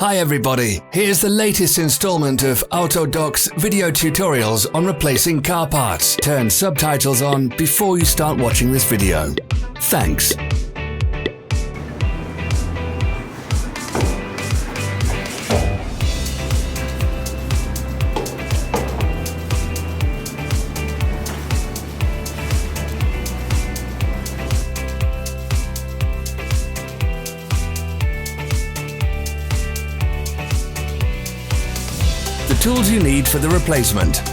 Hi everybody, here's the latest installment of Autodoc's video tutorials on replacing car parts. Turn subtitles on before you start watching this video. Thanks. The tools you need for the replacement.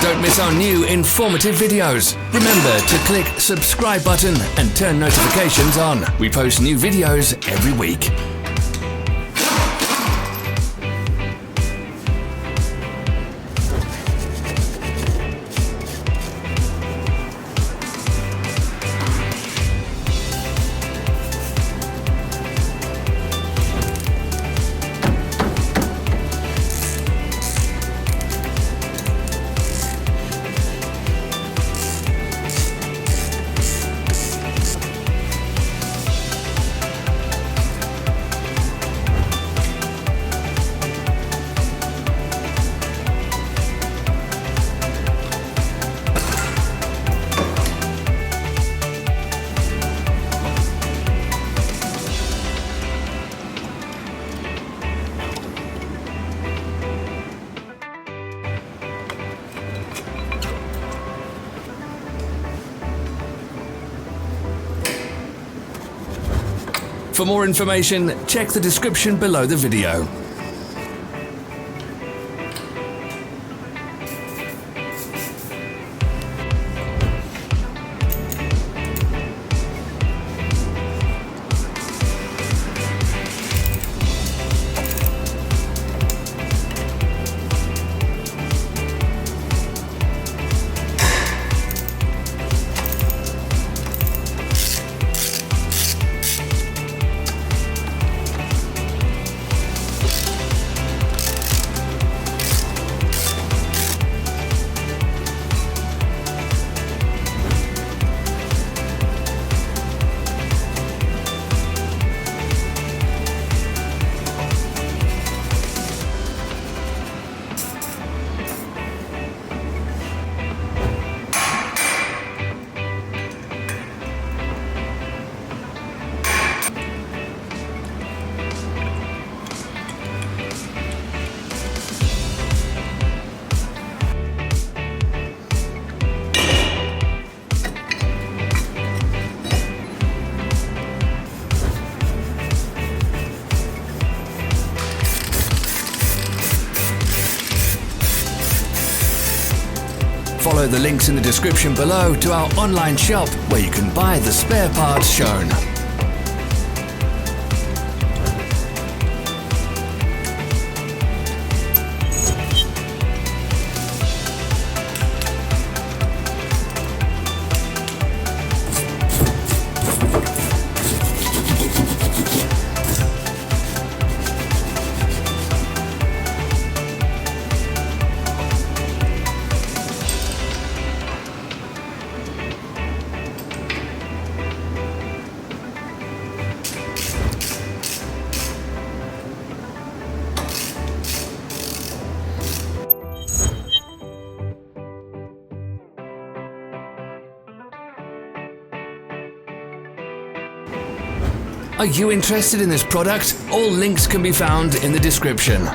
Don't miss our new informative videos. Remember to click subscribe button and turn notifications on. We post new videos every week. For more information, check the description below the video. Follow the links in the description below to our online shop where you can buy the spare parts shown. Are you interested in this product? All links can be found in the description.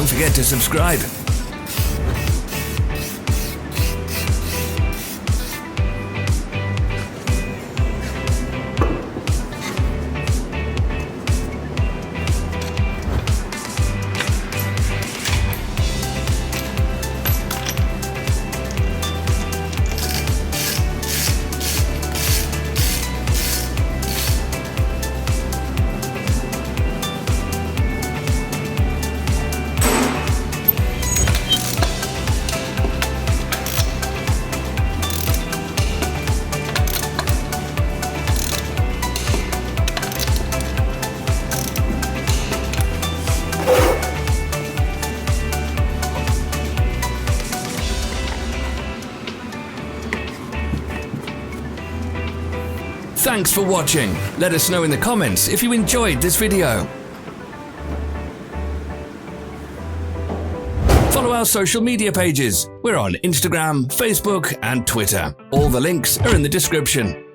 Don't forget to subscribe. Thanks for watching. Let us know in the comments if you enjoyed this video. Follow our social media pages. We're on Instagram, Facebook, and Twitter. All the links are in the description.